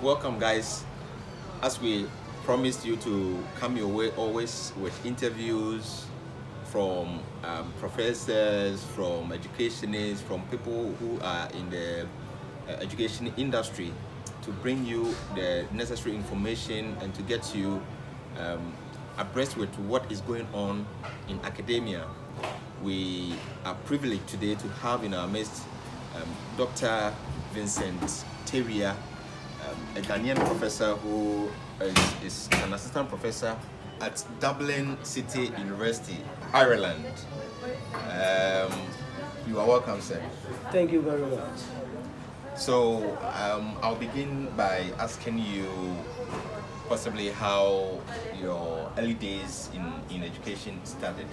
welcome, guys. As we promised you to come your way always with interviews from professors, from educationists, from people who are in the education industry to bring you the necessary information and to get you abreast with what is going on in academia. We are privileged today to have in our midst Dr. Vincent Tawiah, a Ghanaian professor who is an assistant professor at Dublin City University, Ireland. You are welcome, sir. Thank you very much. So I'll begin by asking you possibly how your early days in education started.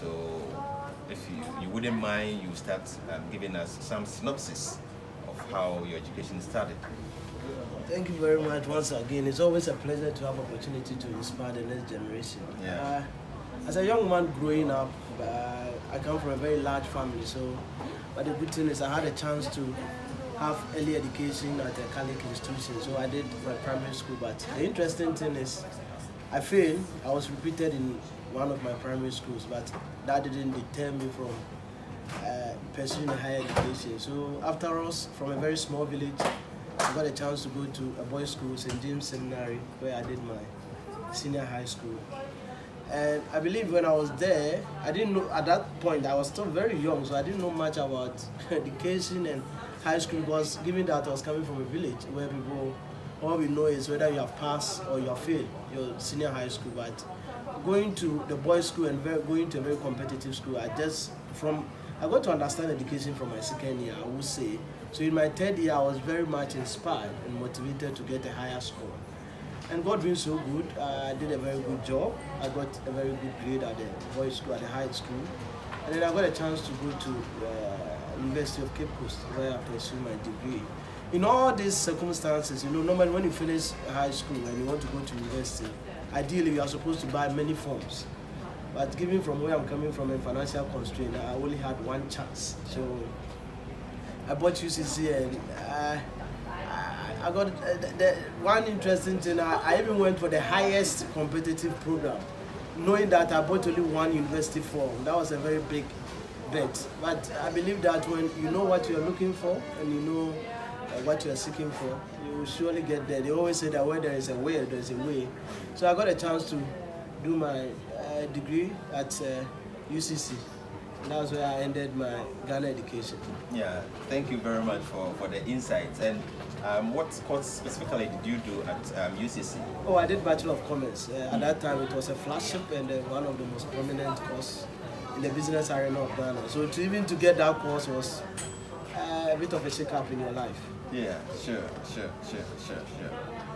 So if you wouldn't mind, you start giving us some synopsis of how your education started. Thank you very much once again. It's always a pleasure to have opportunity to inspire the next generation. Yeah. As a young man growing up, I come from a very large family, but the good thing is I had a chance to have early education at a Catholic institution, so I did my primary school. But the interesting thing is I failed. I was repeated in one of my primary schools, but that didn't deter me from pursuing a higher education. So after all, from a very small village, I got a chance to go to a boys' school, St. James Seminary, where I did my senior high school. And I believe when I was there, I didn't know, at that point, I was still very young, so I didn't know much about education and high school, because given that I was coming from a village where people, all we know is whether you have passed or you have failed your senior high school. But going to the boys' school and going to a very competitive school, I got to understand education from my second year, I would say. So in my third year, I was very much inspired and motivated to get a higher score. And God being so good, I did a very good job. I got a very good grade at the boys' school, at the high school. And then I got a chance to go to University of Cape Coast, where I pursued my degree. In all these circumstances, normally when you finish high school and you want to go to university, ideally you are supposed to buy many forms. But given from where I'm coming from and financial constraint, I only had one chance. So I bought UCC, and I got the one interesting thing. I even went for the highest competitive program, knowing that I bought only one university form. That was a very big bet. But I believe that when you know what you're looking for and you know what you're seeking for, you will surely get there. They always say that where there is a will, there is a way. So I got a chance to do my degree at UCC. That's where I ended my Ghana education. Yeah, thank you very much for the insights. And what course specifically did you do at UCC? Oh, I did Bachelor of Commerce. At that time, it was a flagship and one of the most prominent courses in the business arena of Ghana. So to get that course was a bit of a shake-up in your life. Yeah, sure.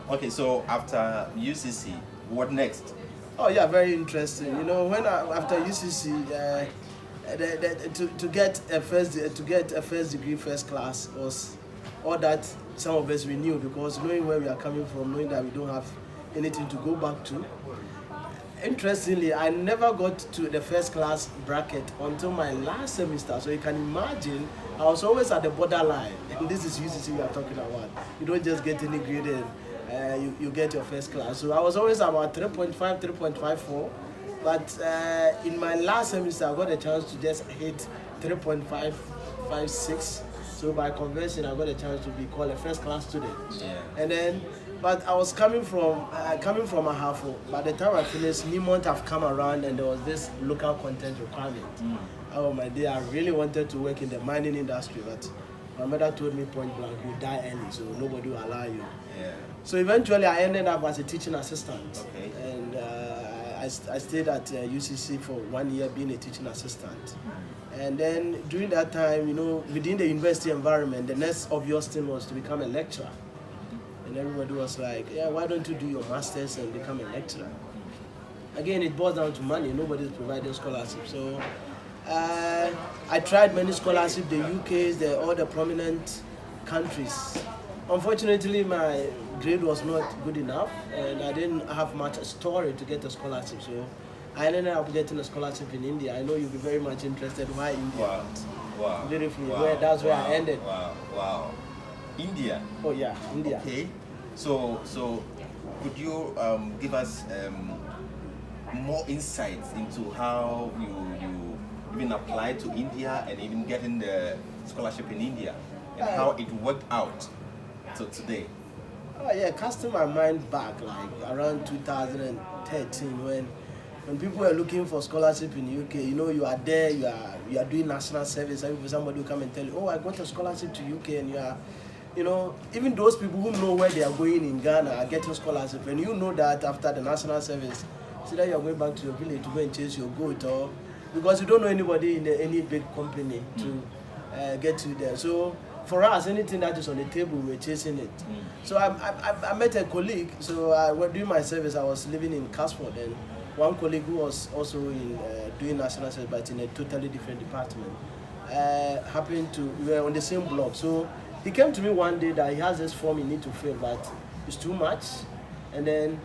Okay, so after UCC, what next? Oh yeah, very interesting. After UCC, to get a first degree, first class was all that some of us we knew, because knowing where we are coming from, knowing that we don't have anything to go back to. Interestingly, I never got to the first class bracket until my last semester. So you can imagine, I was always at the borderline. And this is UCC we are talking about. You don't just get any grade and you get your first class. So I was always about 3.5, 3.54. But in my last semester, I got a chance to just hit 3.556. So by conversion, I got a chance to be called a first class student. Yeah. And then, but I was coming from Ahafo. By the time I finished, Newmont have come around, and there was this local content requirement. Oh my dear, I really wanted to work in the mining industry, but my mother told me point blank, you die early, so nobody will allow you. Yeah. So eventually, I ended up as a teaching assistant. Okay. And I stayed at UCC for 1 year being a teaching assistant. And then during that time, within the university environment, the next obvious thing was to become a lecturer. And everybody was like, yeah, why don't you do your master's and become a lecturer? Again, it boils down to money. Nobody's providing scholarship. So I tried many scholarships, the UKs, all the prominent countries. Unfortunately, my grade was not good enough, and I didn't have much story to get a scholarship. So I ended up getting a scholarship in India. I know you'll be very much interested. Why India? Wow. Beautifully. That's where I ended. Wow. India. Oh yeah, India. Okay. So could you give us more insights into how you even applied to India and even getting the scholarship in India and how it worked out to today? Oh yeah, casting my mind back like around 2013 when people were looking for scholarship in UK, you know, you are there, you are doing national service, and somebody will come and tell you, oh, I got a scholarship to UK, and you are, you know, even those people who know where they are going in Ghana are getting scholarship, and you know that after the national service, see that you are going back to your village to go and chase your goat, or because you don't know anybody in any big company to get you there. So for us, anything that is on the table, we're chasing it. So I met a colleague. So during my service, I was living in Casford, and one colleague who was also in doing national service, but in a totally different department, happened to, we were on the same block. So he came to me one day that he has this form he need to fill, but it's too much, and then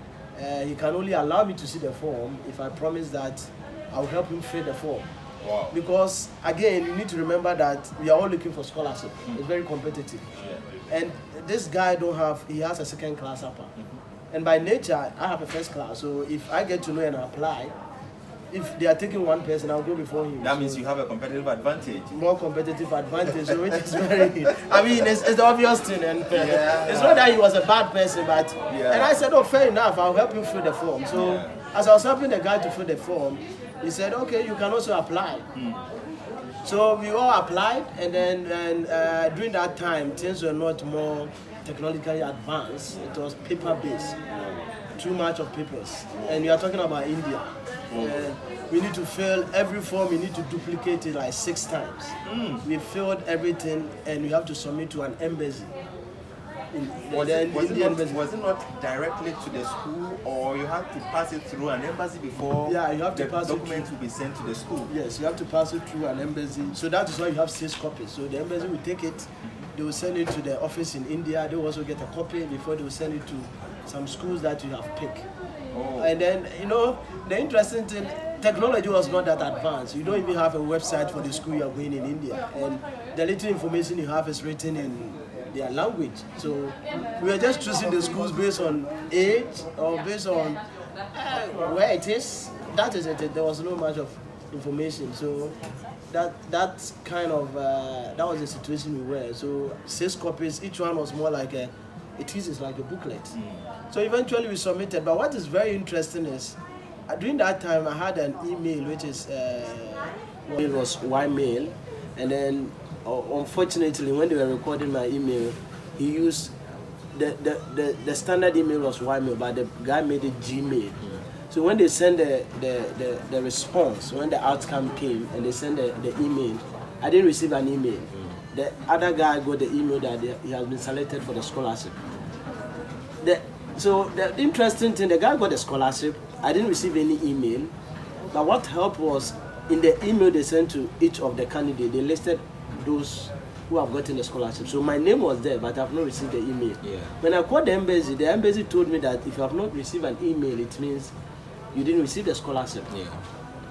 he can only allow me to see the form if I promise that I'll help him fill the form. Wow. Because again, you need to remember that we are all looking for scholarship. It's very competitive. And this guy he has a second class upper. And by nature, I have a first class. So if I get to know and apply, if they are taking one person, I'll go before him. That means you have a competitive advantage. More competitive advantage, so which is very, I mean, it's the obvious thing. And it's not that he was a bad person, but, and I said, oh, fair enough, I'll help you fill the form. So as I was helping the guy to fill the form, he said, okay, you can also apply. So we all applied, and then during that time, things were not more technologically advanced. It was paper-based, too much of papers. And we are talking about India. We need to fill every form, we need to duplicate it like 6 times. We filled everything, and we have to submit to an embassy. Was it not directly to the school, or you have to pass it through an embassy before? Yeah, you have to pass the documents will be sent to the school. Yes, you have to pass it through an embassy. So that is why you have 6 copies. So the embassy will take it, they will send it to the office in India. They will also get a copy before they will send it to some schools that you have picked. And then, you know, the interesting thing, technology was not that advanced. You don't even have a website for the school you are going in India. And the little information you have is written in their language. So we were just choosing the schools based on age or based on where it is. That is it. There was no much of information. So that's kind of that was the situation we were. So 6 copies, each one was more like a thesis, like a booklet. So eventually we submitted. But what is very interesting is during that time I had an email which is it was Y-mail, and then unfortunately, when they were recording my email, he used the standard email was Y-mail, but the guy made it Gmail. So when they sent the response, when the outcome came and they sent the email, I didn't receive an email. The other guy got the email that he has been selected for the scholarship. So the interesting thing, the guy got the scholarship. I didn't receive any email, but what helped was in the email they sent to each of the candidates, they listed those who have gotten the scholarship. So my name was there, but I have not received the email. When I called the embassy told me that if you have not received an email, it means you didn't receive the scholarship.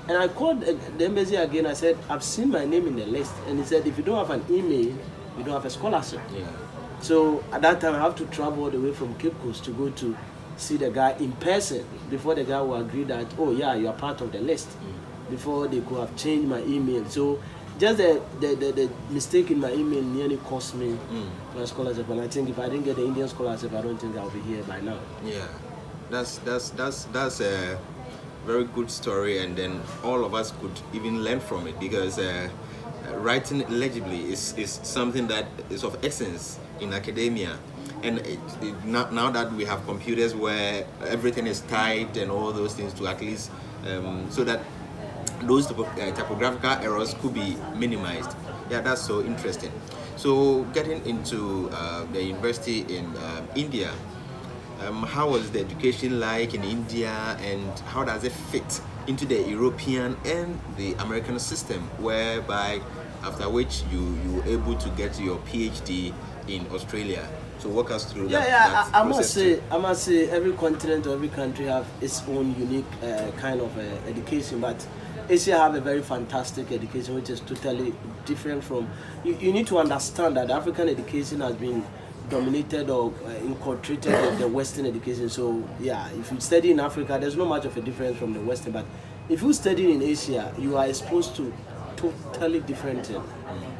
And I called the embassy again. I said, I've seen my name in the list. And he said, if you don't have an email, you don't have a scholarship. So at that time, I have to travel all the way from Cape Coast to go to see the guy in person before the guy will agree that, oh yeah, you are part of the list. Before they could have changed my email. So just the mistake in my email nearly cost me my scholarship. And I think if I didn't get the Indian scholarship, I don't think I'll be here by now. That's a very good story, and then all of us could even learn from it, because writing legibly is something that is of essence in academia. And now that we have computers where everything is typed and all those things, to at least so that those typographical errors could be minimized. That's so interesting. So getting into the university in India, how was the education like in India, and how does it fit into the European and the American system, whereby after which you were able to get your PhD in Australia? So walk us through that. I must say every continent or every country have its own unique kind of education, but Asia have a very fantastic education which is totally different from. You need to understand that African education has been dominated or infiltrated of the Western education. So yeah, if you study in Africa, there's not much of a difference from the Western. But if you study in Asia, you are exposed to totally different thing.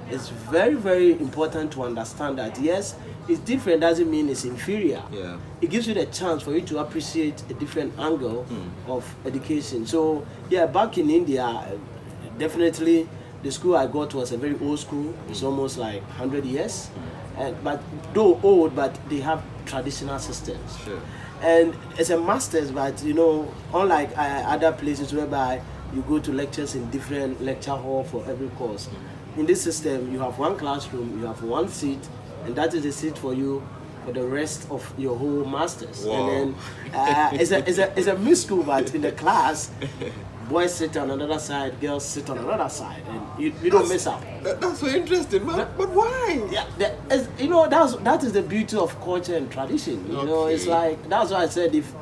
It's very, very important to understand that yes, it's different doesn't mean it's inferior. Yeah. It gives you the chance for you to appreciate a different angle of education. So yeah, back in India, definitely the school I got was a very old school. It's almost like 100 years. But though old, but they have traditional systems. Sure. And it's a master's, but you know, unlike other places whereby you go to lectures in different lecture hall for every course. In this system, you have one classroom, you have one seat, and that is the seat for you for the rest of your whole masters. Wow. And then it's a mixed school, but in the class, boys sit on another side, girls sit on another side, and you don't mess up. That's so interesting, man. But why? Yeah, you know, that is the beauty of culture and tradition. You know, it's like, that's why I said if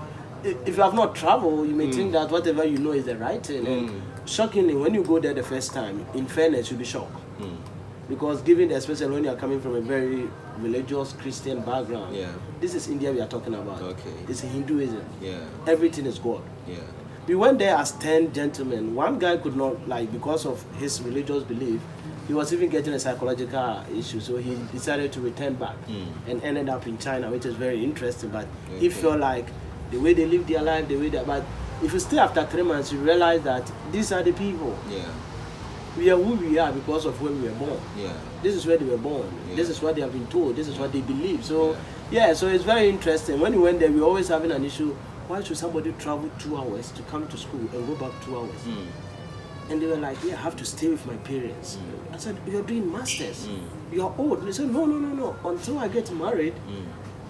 you have not traveled, you may think that whatever you know is the right thing. And shockingly, when you go there the first time, in fairness, you'll be shocked. Because given especially when you are coming from a very religious Christian background, this is India we are talking about. Okay. It's Hinduism. Yeah. Everything is God. Yeah. We went there as 10 gentlemen. One guy could not, like, because of his religious belief, he was even getting a psychological issue, so he decided to return back and ended up in China, which is very interesting. But he felt like the way they live their life, the way they, but if you stay after 3 months, you realize that these are the people. Yeah. We are who we are because of when we were born. Yeah. This is where they were born. This is what they have been told. This is what they believe. So so it's very interesting. When we went there, we were always having an issue. Why should somebody travel 2 hours to come to school and go back 2 hours? And they were like, I have to stay with my parents. I said, you're doing masters. You're old. They said, no. Until I get married,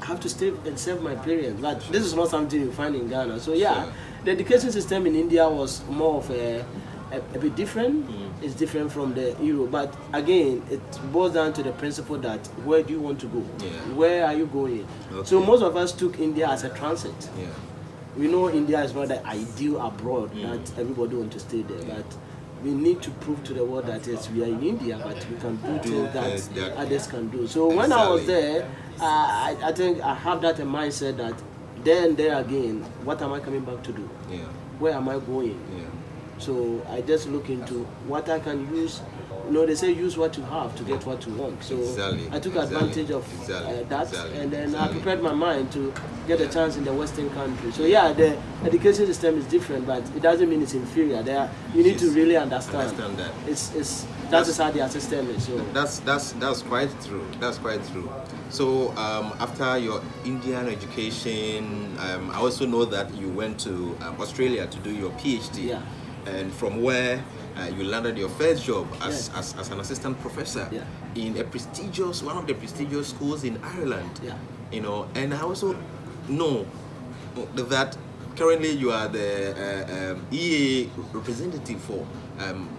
I have to stay and serve my parents. But this is not something you find in Ghana. So the education system in India was more of a bit different. It's different from the Europe. But again, it boils down to the principle that where do you want to go? Where are you going? So most of us took India as a transit. We know India is not the ideal abroad that everybody wants to stay there, but we need to prove to the world that yes, we are in India, but we can do things that others can do. So when I was there, I think I have that mindset that there and there again, what am I coming back to do? Where am I going? So I just look into what I can use. You know, they say use what you have to get what you want. So I took advantage of that, and then I prepared my mind to get a chance in the Western country. So yeah, the education system is different, but it doesn't mean it's inferior. You need to really understand that. That is how their system is. So that's quite true. That's quite true. So after your Indian education, I also know that you went to Australia to do your PhD, and from where you landed your first job as an assistant professor in one of the prestigious schools in Ireland. You know, and I also know that currently you are the EA representative for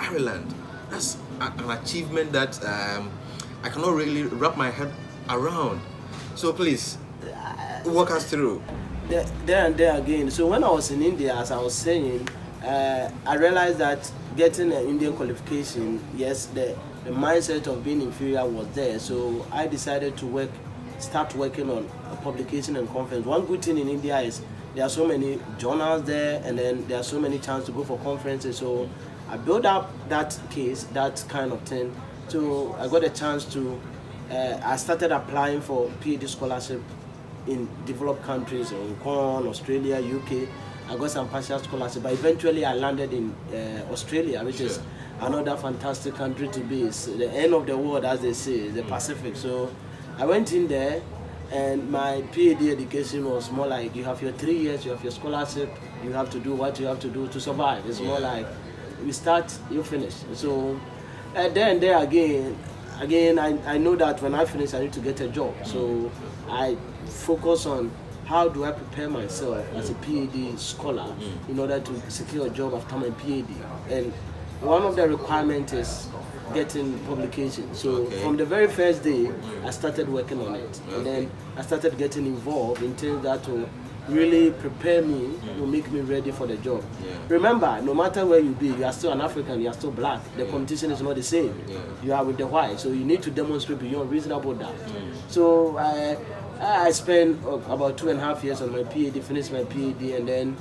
Ireland. That's an achievement that I cannot really wrap my head around. So please walk us through. There and there again. So when I was in India, as I was saying, I realized that getting an Indian qualification, yes, the mindset of being inferior was there. So I decided to start working on a publication and conference. One good thing in India is there are so many journals there, and then there are so many chances to go for conferences. So I built up that case, that kind of thing. So I got a chance to, I started applying for PhD scholarship in developed countries, Hong Kong, Australia, UK. I got some partial scholarship, but eventually I landed in Australia, which is another fantastic country to be. It's the end of the world, as they say, the Pacific. So I went in there, and my PhD education was more like you have your 3 years, you have your scholarship, you have to do what you have to do to survive. It's more like you start, you finish. So there and there again, I know that when I finish, I need to get a job. So I focus on how do I prepare myself as a PhD scholar in order to secure a job after my PhD. And one of the requirements is getting publication. So from the very first day, I started working on it. And then I started getting involved in things that will really prepare me, will make me ready for the job. Remember, no matter where you be, you are still an African, you are still black. The competition is not the same. You are with the white, so you need to demonstrate beyond reasonable doubt. So I spent about 2.5 years on my PhD, finished my PhD, and then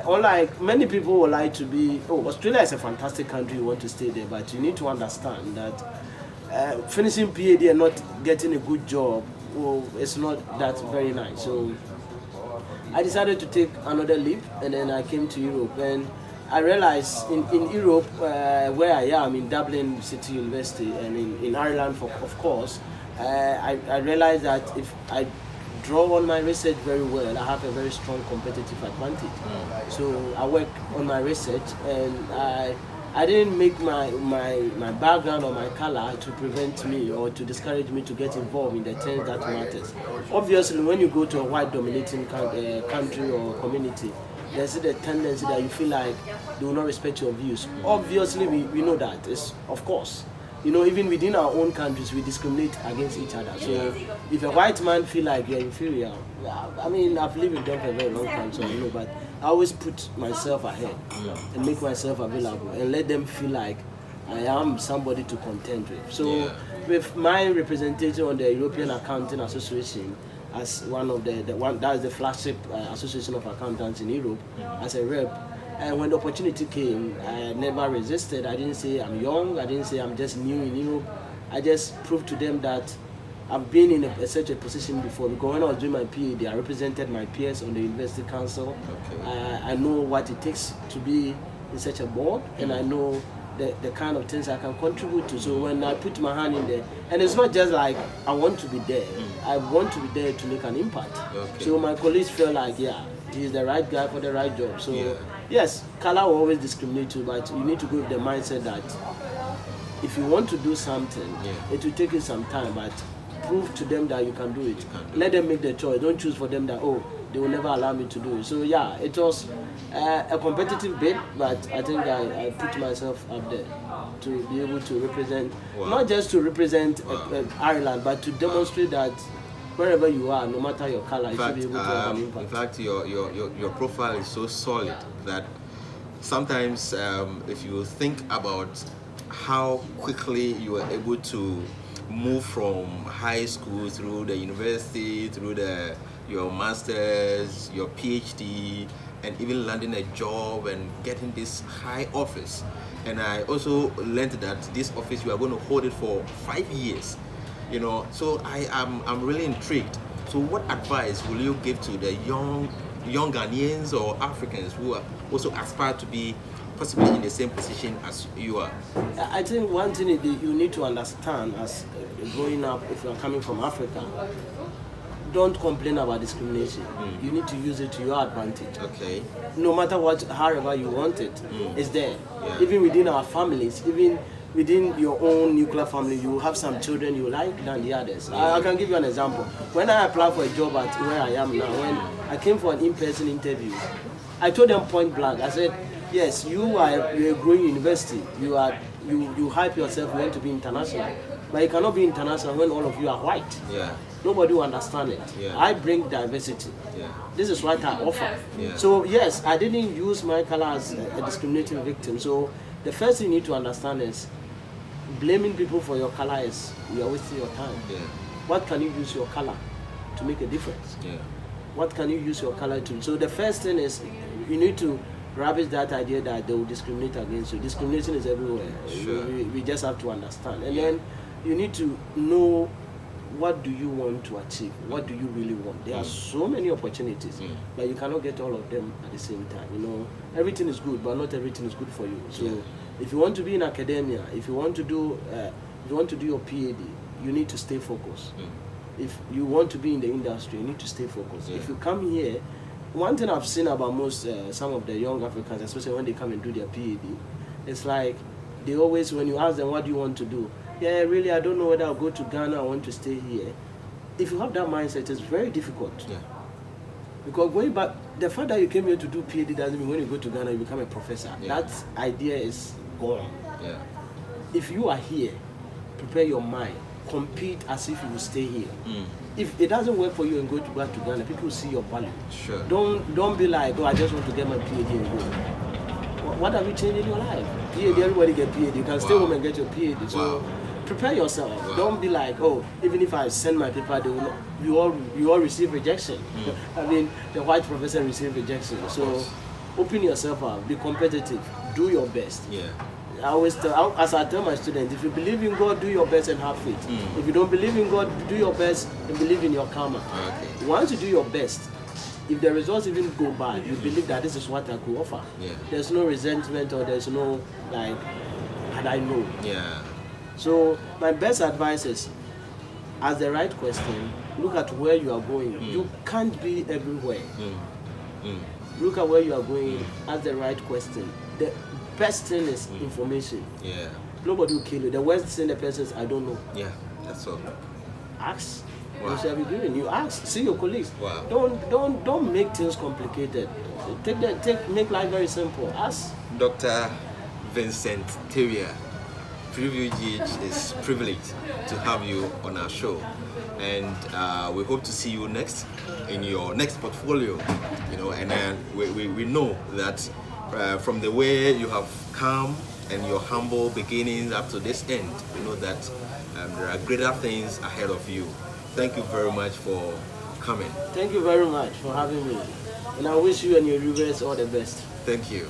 unlike many people would like to be, Australia is a fantastic country, you want to stay there, but you need to understand that finishing PhD and not getting a good job, it's not that very nice. So I decided to take another leap, and then I came to Europe, and I realized in Europe, where I am, in Dublin City University, and in Ireland, of course, I realized that if I draw on my research very well, I have a very strong competitive advantage. So I work on my research, and I didn't make my background or my color to prevent me or to discourage me to get involved in the things that matters. Obviously, when you go to a white dominating country or community, there's the tendency that you feel like they will not respect your views. Obviously, we know that. It's, of course. Even within our own countries, we discriminate against each other. So if a white man feel like you're inferior, I mean, I've lived with them for a very long time, so I know, but I always put myself ahead and make myself available and let them feel like I am somebody to contend with. So with my representation on the European Accounting Association, as one of that's the flagship association of accountants in Europe, as a rep. And when the opportunity came, I never resisted. I didn't say I'm young. I didn't say I'm just new in Europe. I just proved to them that I've been in such a position before. Because when I was doing my PhD, I represented my peers on the University Council. I know what it takes to be in such a board, and I know the kind of things I can contribute to. So when I put my hand in there, and it's not just like I want to be there. I want to be there to make an impact. So my colleagues feel like, he's the right guy for the right job. So yes, color will always discriminate you, but you need to go with the mindset that if you want to do something, it will take you some time, but prove to them that you can do it. Let them make the choice. Don't choose for them that, they will never allow me to do it. So it was a competitive bid, but I think I put myself up there to be able to represent, not just to represent Ireland, but to demonstrate that wherever you are, no matter your color, you should be able to have an impact. In fact, your profile is so solid that sometimes if you think about how quickly you were able to move from high school through the university, through your master's, your PhD, and even landing a job and getting this high office. And I also learned that this office, you are going to hold it for 5 years. So I'm really intrigued. So what advice will you give to the young Ghanaians or Africans who are also aspire to be possibly in the same position as you are? I think one thing you need to understand as growing up, if you are coming from Africa, don't complain about discrimination. You need to use it to your advantage. No matter however you want it, it's there. Even within our families, even within your own nuclear family, you have some children you like than the others. I can give you an example. When I applied for a job at where I am now, when I came for an in-person interview, I told them point blank, I said, yes, you're a growing university. You hype yourself, you want to be international. But you cannot be international when all of you are white. Nobody will understand it. I bring diversity. This is what I offer. So yes, I didn't use my color as a discriminating victim. So the first thing you need to understand is blaming people for your color is you are wasting your time. What can you use your color to make a difference? What can you use your color to? So the first thing is you need to rubbish that idea that they will discriminate against you. Discrimination is everywhere. We just have to understand. And then you need to know, what do you want to achieve? What do you really want? There are so many opportunities, but you cannot get all of them at the same time. Everything is good, but not everything is good for you. So if you want to be in academia, if you want to do your PhD, you need to stay focused. If you want to be in the industry, you need to stay focused. If you come here, one thing I've seen about some of the young Africans, especially when they come and do their PhD, it's like they always, when you ask them, what do you want to do? Really, I don't know whether I'll go to Ghana, I want to stay here. If you have that mindset, it's very difficult. Because going back, the fact that you came here to do PhD doesn't mean when you go to Ghana, you become a professor. That idea is gone. If you are here, prepare your mind compete as if you will stay here. If it doesn't work for you and go back to Ghana, people will see your value. Sure. Don't be like, oh, I just want to get my PhD and go. What have you changed in your life? PhD, everybody get PhD. You can stay home and get your PhD. So prepare yourself. Don't be like, oh, even if I send my paper, they will not, you all receive rejection. I mean, the white professor received rejection. So open yourself up, be competitive, do your best. Yeah. I always tell, as I tell my students, if you believe in God, do your best and have faith. If you don't believe in God, do your best and believe in your karma. Okay. Once you do your best, if the results even go bad, you believe that this is what I could offer. Yeah. There's no resentment or there's no like, had I known. Yeah. So my best advice is, ask the right question, look at where you are going. You can't be everywhere. Look at where you are going, ask the right question. The best thing is information. Yeah. Nobody will kill you. The worst thing the person is, I don't know. Yeah. That's all. Ask. Wow. What shall we do? You ask. See your colleagues. Wow. Don't make things complicated. Make life very simple. Ask. Dr. Vincent Tawiah, PreViewGh is privileged to have you on our show, and we hope to see you next in your next portfolio. You know, and then we know that from the way you have come and your humble beginnings up to this end, we know that there are greater things ahead of you. Thank you very much for coming. Thank you very much for having me, and I wish you and your viewers all the best. Thank you.